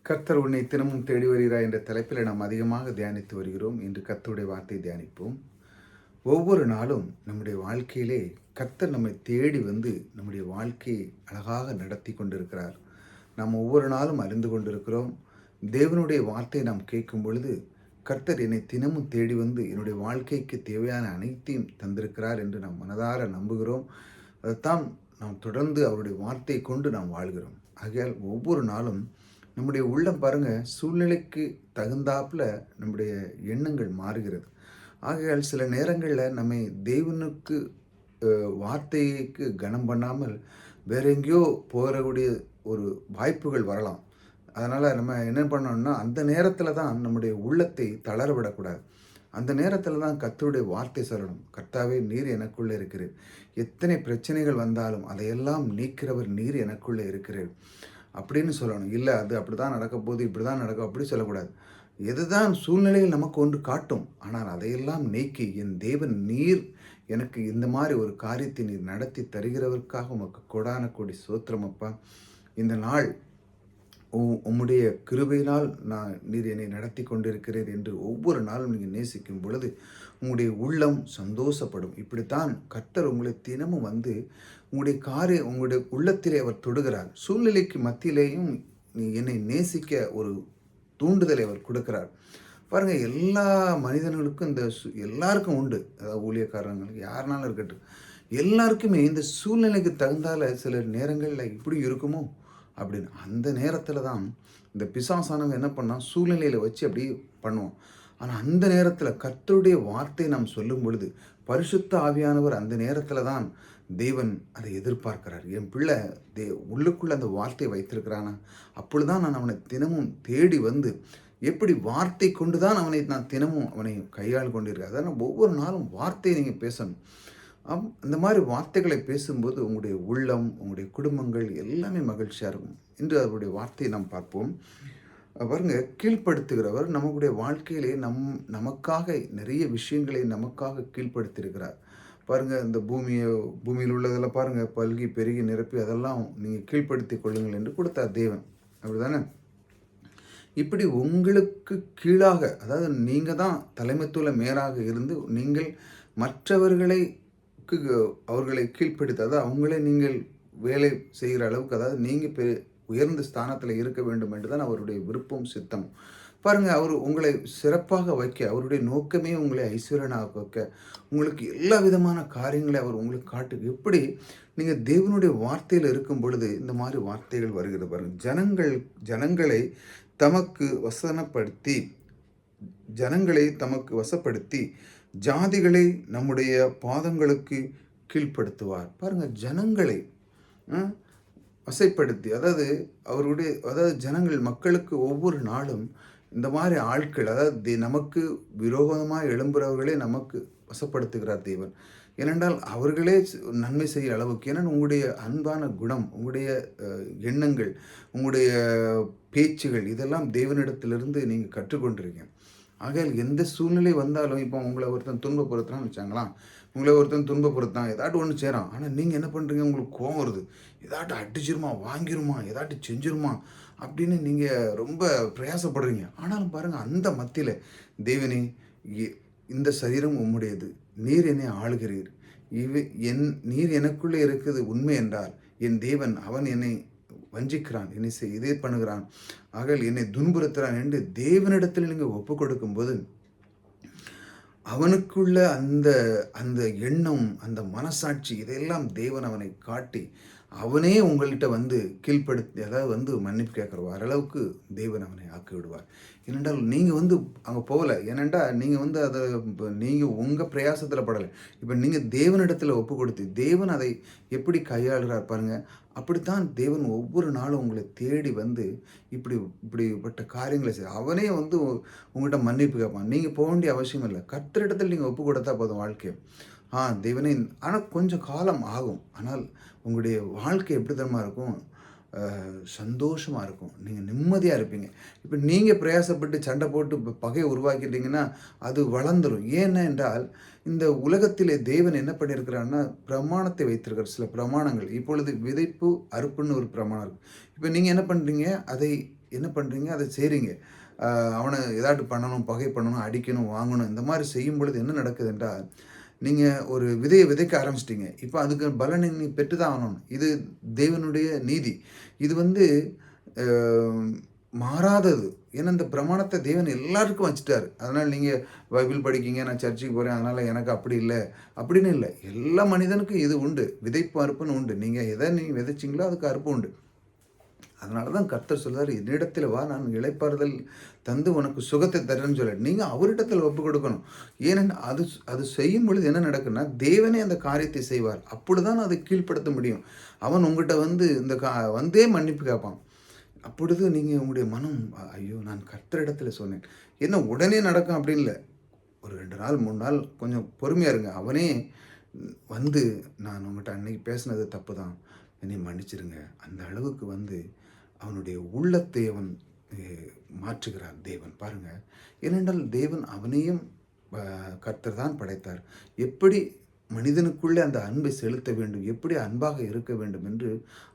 கர்த்தர் உன்னை தினமும் தேடி வருகிறார் என்ற தலைப்பில் நாம் அதிகமாக தியானித்து வருகிறோம். இன்று கர்த்தருடைய வார்த்தை தியானிப்போம். ஒவ்வொரு நாளும் நம்முடைய வாழ்க்கையிலே கர்த்தர் நம்மை தேடி வந்து நம்முடைய வாழ்க்கையை அழகாக நடத்தி கொண்டிருக்கிறார். நாம் ஒவ்வொரு நாளும் அறிந்து கொண்டிருக்கிறோம். தேவனுடைய வார்த்தையை நாம் கேட்கும் பொழுது கர்த்தர் என்னை தினமும் தேடி வந்து என்னுடைய வாழ்க்கைக்கு தேவையான அனைத்தையும் தந்திருக்கிறார் என்று நாம் மனதார நம்புகிறோம். அதைத்தான் நாம் தொடர்ந்து அவருடைய வார்த்தையை கொண்டு நாம் வாழ்கிறோம். ஆகையால் ஒவ்வொரு நாளும் நம்முடைய உள்ளம் பாருங்க, சூழ்நிலைக்கு தகுந்தாப்புல நம்முடைய எண்ணங்கள் மாறுகிறது. ஆகையால் சில நேரங்களில் நம்மை தேவனுக்கு வார்த்தைக்கு கனம் பண்ணாமல் வேற எங்கேயோ போகக்கூடிய ஒரு வாய்ப்புகள் வரலாம். அதனால் நம்ம என்ன பண்ணணும்னா, அந்த நேரத்தில் தான் நம்முடைய உள்ளத்தை தளர விடக்கூடாது. அந்த நேரத்தில் தான் கர்த்தருடைய வார்த்தை சொல்லணும். கர்த்தாவே, நீர் எனக்குள்ளே இருக்கிறீர். எத்தனை பிரச்சனைகள் வந்தாலும் அதையெல்லாம் நீக்கிறவர் நீர் எனக்குள்ளே இருக்கிறீர் அப்படின்னு சொல்லணும். இல்லை அது அப்படி தான் நடக்க போகுது, இப்படி தான் நடக்கும் அப்படி சொல்லக்கூடாது. எதுதான் சூழ்நிலையில் நமக்கு ஒன்று காட்டும், ஆனால் அதையெல்லாம் நீக்கி என் தேவன் நீர் எனக்கு இந்த மாதிரி ஒரு காரியத்தை நீர் நடத்தி தருகிறவருக்காக உமக்கு கொடான கோடி ஸ்தோத்திரம் அப்பா. இந்த நாள் உம்முடைய கிருபையினால் நீர் என்னை நடத்தி கொண்டிருக்கிறீர் என்று ஒவ்வொரு நாளும் நீங்கள் நேசிக்கும் பொழுது உங்களுடைய உள்ளம் சந்தோஷப்படும். இப்படித்தான் கர்த்தர் உங்களை தினமும் வந்து உங்களுடைய உள்ளத்திலே அவர் தொடுகிறார். சூழ்நிலைக்கு மத்தியிலேயும் என்னை நேசிக்க ஒரு தூண்டுதலை அவர் கொடுக்கிறார். பாருங்கள், எல்லா மனிதர்களுக்கும் எல்லாருக்கும் உண்டு. அதாவது ஊழியக்காரங்களுக்கு யாருனாலும் இருக்கட்டும், எல்லாருக்குமே இந்த சூழ்நிலைக்கு தகுந்தால சில நேரங்களில் இப்படி இருக்குமோ அப்படின்னு அந்த நேரத்தில் தான் இந்த பிசாசானவங்க என்ன பண்ணால் சூழ்நிலையில் வச்சு அப்படி பண்ணுவோம். ஆனால் அந்த நேரத்தில் கர்த்தருடைய வார்த்தை நாம் சொல்லும் பொழுது பரிசுத்த ஆவியானவர் அந்த நேரத்தில் தான் தேவன் அதை எதிர்பார்க்கிறார். என் பிள்ளை உள்ளுக்குள்ளே அந்த வார்த்தையை வைத்திருக்கிறானா, அப்பொழுது தான் நான் அவனை தினமும் தேடி வந்து எப்படி வார்த்தை கொண்டு தான் நான் தினமும் அவனை கையாள் கொண்டிருக்கேன். அதனால் ஒவ்வொரு நாளும் வார்த்தையை நீங்கள் பேசணும். அந்த மாதிரி வார்த்தைகளை பேசும்போது உங்களுடைய உள்ளம், உங்களுடைய குடும்பங்கள் எல்லாமே மகிழ்ச்சியாக இருக்கும். இன்று அவருடைய வார்த்தையை நாம் பார்ப்போம். பாருங்க, கீழ்ப்படுத்துகிறவர் நம்முடைய வாழ்க்கையிலே நமக்காக நிறைய விஷயங்களை நமக்காக கீழ்ப்படுத்தியிருக்கிறார். பாருங்கள், இந்த பூமியில் உள்ளதெல்லாம் பாருங்கள், பல்கி பெருகி நிரப்பி அதெல்லாம் நீங்கள் கீழ்ப்படுத்தி கொள்ளுங்கள் என்று கொடுத்தார் தேவன். அப்படி தானே? இப்படி உங்களுக்கு கீழாக, அதாவது நீங்கள் தான் தலைமைத்துவ மேலாக இருந்து நீங்கள் அவர்களை கீழ்ப்படுத்த, அதாவது அவங்களே நீங்கள் வேலை செய்கிற அளவுக்கு, அதாவது நீங்கள் உயர்ந்த ஸ்தானத்தில் இருக்க வேண்டும் என்று தான் அவருடைய விருப்பம், சித்தம். பாருங்கள், அவர் உங்களை சிறப்பாக வைக்க, அவருடைய நோக்கமே உங்களை ஐஸ்வர்யனாக வைக்க, உங்களுக்கு எல்லா விதமான காரியங்களை அவர் உங்களுக்கு காட்டு. எப்படி நீங்கள் தேவனுடைய வார்த்தையில் இருக்கும் பொழுது இந்த மாதிரி வார்த்தைகள் வருகிறது பாருங்கள். ஜனங்களை தமக்கு வசப்படுத்தி ஜாதிகளை நம்முடைய பாதங்களுக்கு கீழ்ப்படுத்துவார். பாருங்கள், ஜனங்களை வசைப்படுத்தி, அதாவது ஜனங்கள் மக்களுக்கு ஒவ்வொரு நாளும் இந்த மாதிரி ஆட்கள், அதாவது நமக்கு விரோதமாக எழும்புறவர்களே நமக்கு வசப்படுத்துகிறார் தேவன். ஏனென்றால் அவர்களே நன்மை செய்ய அளவுக்கு, ஏன்னா உங்களுடைய அன்பான குணம், உங்களுடைய எண்ணங்கள், உங்களுடைய பேச்சுகள் இதெல்லாம் தேவனிடத்திலிருந்து நீங்கள் கற்றுக்கொண்டிருக்கீங்க. ஆகையால் எந்த சூழ்நிலை வந்தாலும், இப்போ உங்களை ஒருத்தன் துன்பப்படுத்துறான்னு வச்சாங்களாம், உங்களை ஒருத்தன் துன்பப்படுத்தான், ஏதாட்டும் ஒன்று செய்கிறான். ஆனால் நீங்கள் என்ன பண்ணுறீங்க, உங்களுக்கு கோவம் வருது, ஏதாட்டும் அடிச்சிருமா, வாங்கிருமா, ஏதாட்டும் செஞ்சிருமா அப்படின்னு நீங்கள் ரொம்ப பிரயாசப்படுறீங்க. ஆனாலும் பாருங்கள், அந்த மத்தியில் தேவனே, இந்த சரீரம் உம்முடையது, நீர் என்னை ஆளுகிறீர், நீர் எனக்குள்ளே இருக்குது உண்மை என்றால் என் தேவன் அவன் என்னை வஞ்சிக்கிறான், என்னை இதே பண்ணுகிறான், ஆகல் என்னை துன்புறுத்துறான் என்று தேவனிடத்தில் நீங்கள் ஒப்பு கொடுக்கும்போது அவனுக்குள்ள அந்த எண்ணம், அந்த மனசாட்சி இதெல்லாம் தேவன் அவனை காட்டி அவனே உங்கள்கிட்ட வந்து கீழ்ப்படுத்தி, அதாவது மன்னிப்பு கேட்குற அளவுக்கு தேவன் அவனை ஆக்கி விடுவார். ஏனென்றால் நீங்கள் அங்கே போகலை. ஏனென்றால் நீங்கள் அதை நீங்கள் உங்கள் பிரயாசத்தில் படலை. இப்போ நீங்கள் தேவனிடத்தில் ஒப்பு கொடுத்து தேவன் அதை எப்படி கையாளுகிறார் பாருங்கள். அப்படித்தான் தேவன் ஒவ்வொரு நாளும் உங்களை தேடி வந்து இப்படிப்பட்ட காரியங்களை செய்ய அவனே உங்கள்கிட்ட மன்னிப்பு கேட்பான். நீங்கள் போக வேண்டிய அவசியம் இல்லை. கர்த்தரிடத்தில் நீங்கள் ஒப்பு கொடுத்தா போதும் வாழ்க்கை. தேவனே, ஆனால் கொஞ்சம் காலம் ஆகும். ஆனால் உங்களுடைய வாழ்க்கை எப்படி தரமாக இருக்கும், சந்தோஷமாக இருக்கும், நீங்கள் நிம்மதியாக இருப்பீங்க. இப்போ நீங்கள் பிரயாசப்பட்டு சண்டை போட்டு பகையை உருவாக்கிட்டீங்கன்னா அது வளர்ந்துடும். ஏன்னா என்றால் இந்த உலகத்திலே தேவன் என்ன பண்ணியிருக்கிறான்னா பிரமாணத்தை வைத்திருக்கிற சில பிரமாணங்கள். இப்பொழுது விதைப்பு அறுப்புன்னு ஒரு பிரமாணம் இருக்குது. இப்போ நீங்கள் என்ன பண்ணுறீங்க, அதை என்ன பண்ணுறீங்க? அதை செய்கிறீங்க. அவனை ஏதாட்டு பண்ணணும், பகை பண்ணணும், அடிக்கணும், வாங்கணும், இந்த மாதிரி செய்யும் பொழுது என்ன நடக்குது என்றால், நீங்கள் ஒரு விதையை விதைக்க ஆரம்பிச்சிட்டீங்க. இப்போ அதுக்கு பலனை நீ பெற்று தான் ஆகணும். இது தேவனுடைய நீதி. இது வந்து அ மாறாதது. ஏன்னா இந்த பிரமாணத்தை தேவன் எல்லாருக்கும் வச்சுட்டாரு. அதனால் நீங்கள் பைபிள் படிக்கீங்க, நான் சர்ச்சுக்கு போகிறேன், அதனால் எனக்கு அப்படி இல்லை அப்படின்னு இல்லை. எல்லா மனிதனுக்கும் இது உண்டு. விதைப்பு அறுப்புன்னு உண்டு. நீங்கள் எதை விதைச்சிங்களோ அதுக்கு அறுப்பு உண்டு. அதனால தான் கர்த்தர் சொல்றாரு, என்னிடத்தில் வா, நான் இளைப்பாறுதல் தந்து உனக்கு சுகத்தை தரேன்னு சொல்ல. நீங்கள் அவரிடத்தில் ஒப்பு கொடுக்கணும். ஏனென்னா அது செய்யும் பொழுது என்ன நடக்குன்னா, தேவனே அந்த காரியத்தை செய்வார். அப்படிதான் அதை கீழ்ப்படுத்த முடியும். அவன் உங்கள்கிட்ட வந்து வந்தே மன்னிப்பு கேட்பான். அப்பொழுது நீங்கள் உங்களுடைய மனம், ஐயோ நான் கர்த்தரிடத்தில் சொன்னேன். என்ன உடனே நடக்கும் அப்படின்னு இல்லை. ஒரு 2 நாள் 3 நாள் கொஞ்சம் பொறுமையாக இருங்க. அவனே வந்து, நான் உங்கள்கிட்ட அன்னைக்கு பேசினது தப்பு தான், என்னை மன்னிச்சிருங்க. அந்த அளவுக்கு வந்து அவனுடைய உள்ளத்தை அவன் மாற்றுகிறார் தேவன். பாருங்க, ஏனென்றால் தேவன் அவனையும் கர்த்தர் தான் படைத்தார். எப்படி மனிதனுக்குள்ளே அந்த அன்பை செலுத்த வேண்டும், எப்படி அன்பாக இருக்க வேண்டும் என்று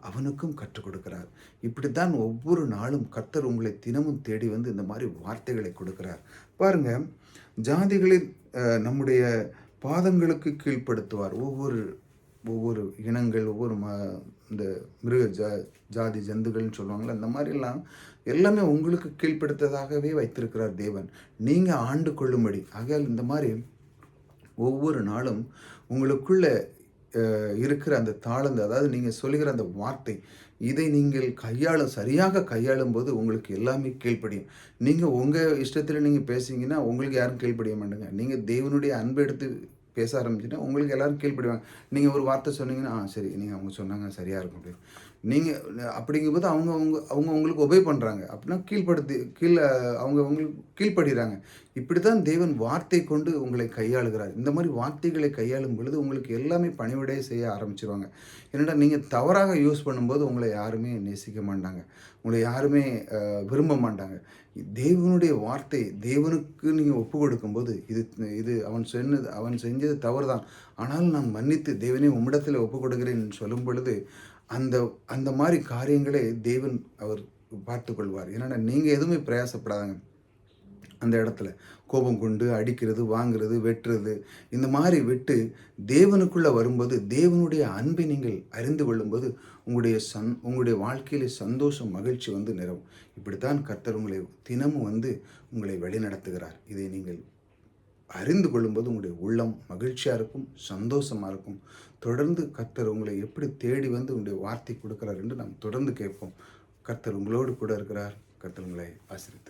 அவனுக்கும் கற்றுக் கொடுக்கிறார். இப்படித்தான் ஒவ்வொரு நாளும் கர்த்தர் உங்களை தினமும் தேடி வந்து இந்த மாதிரி வார்த்தைகளை கொடுக்கிறார். பாருங்க, ஜாதிகளில் நம்முடைய பாதங்களுக்கு கீழ்ப்படுத்துவார். ஒவ்வொரு ஒவ்வொரு இனங்கள், ஒவ்வொரு இந்த மிருக ஜாதி ஜந்துகள்னு சொல்லுவாங்கள்ல, அந்த மாதிரிலாம் எல்லாமே உங்களுக்கு கீழ்ப்படுத்ததாகவே வைத்திருக்கிறார் தேவன், நீங்கள் ஆண்டு கொள்ளும்படி. ஆகையால் இந்த மாதிரி ஒவ்வொரு நாளும் உங்களுக்குள்ள இருக்கிற அந்த தாளந்து, அதாவது நீங்கள் சொல்லுகிற அந்த வார்த்தை, இதை நீங்கள் சரியாக கையாளும் போது உங்களுக்கு எல்லாமே கீழ்ப்படியும். நீங்கள் உங்கள் இஷ்டத்தில் நீங்கள் பேசிங்கன்னா உங்களுக்கு யாரும் கீழ்ப்படிய மாட்டாங்க. நீங்கள் தேவனுடைய அன்பை எடுத்து பேச ஆரம்பிச்சுன்னா உங்களுக்கு எல்லோரும் கீழ்ப்படிவாங்க. நீங்கள் ஒரு வார்த்தை சொன்னீங்கன்னா, சரி, நீங்கள் அவங்க சொன்னாங்க சரியாக இருக்கும் அப்படின்னு. நீங்கள் அப்படிங்கும்போது அவங்க உங்களுக்கு ஒபே பண்ணுறாங்க அப்படின்னா அவங்க உங்களுக்கு கீழ்ப்படுகிறாங்க. இப்படி தான் தேவன் வார்த்தை கொண்டு உங்களை கையாளுகிறார். இந்த மாதிரி வார்த்தைகளை கையாளும் பொழுது உங்களுக்கு எல்லாமே பணிவிடையே செய்ய ஆரம்பிச்சிருவாங்க. ஏன்னா நீங்கள் தவறாக யூஸ் பண்ணும்போது உங்களை யாருமே நேசிக்க மாட்டாங்க, உங்களை யாருமே விரும்ப மாட்டாங்க. தேவனுடைய வார்த்தை தேவனுக்கு நீங்கள் ஒப்பு கொடுக்கும்போது, இது அவன் செஞ்சது தவறு தான், ஆனாலும் நான் மன்னித்து தேவனே உம்மிடத்தில் ஒப்பு கொடுக்கிறேன் சொல்லும் பொழுது அந்த மாதிரி காரியங்களை தேவன் அவர் பார்த்து கொள்வார். ஏன்னா நீங்கள் எதுவுமே பிரயாசப்படாதாங்க. அந்த இடத்துல கோபம் கொண்டு அடிக்கிறது, வாங்கிறது, வெட்டுறது, இந்த மாதிரி விட்டு தேவனுக்குள்ளே வரும்போது, தேவனுடைய அன்பை நீங்கள் அறிந்து கொள்ளும்போது உங்களுடைய வாழ்க்கையில் சந்தோஷம், மகிழ்ச்சி வந்து நிறவும். இப்படித்தான் கர்த்தர் உங்களை தினமும் வந்து உங்களை வழிநடத்துகிறார். இதை நீங்கள் அறிந்து கொள்ளும்போது உங்களுடைய உள்ளம் மகிழ்ச்சியாக இருக்கும், சந்தோஷமாக இருக்கும். தொடர்ந்து கர்த்தர் உங்களை எப்படி தேடி வந்து உங்களுடைய வார்த்தை கொடுக்கிறார் என்று நாம் தொடர்ந்து கேட்போம். கர்த்தர் உங்களோடு கூட இருக்கிறார். கர்த்தர் உங்களை ஆசீர்வதிப்பார்.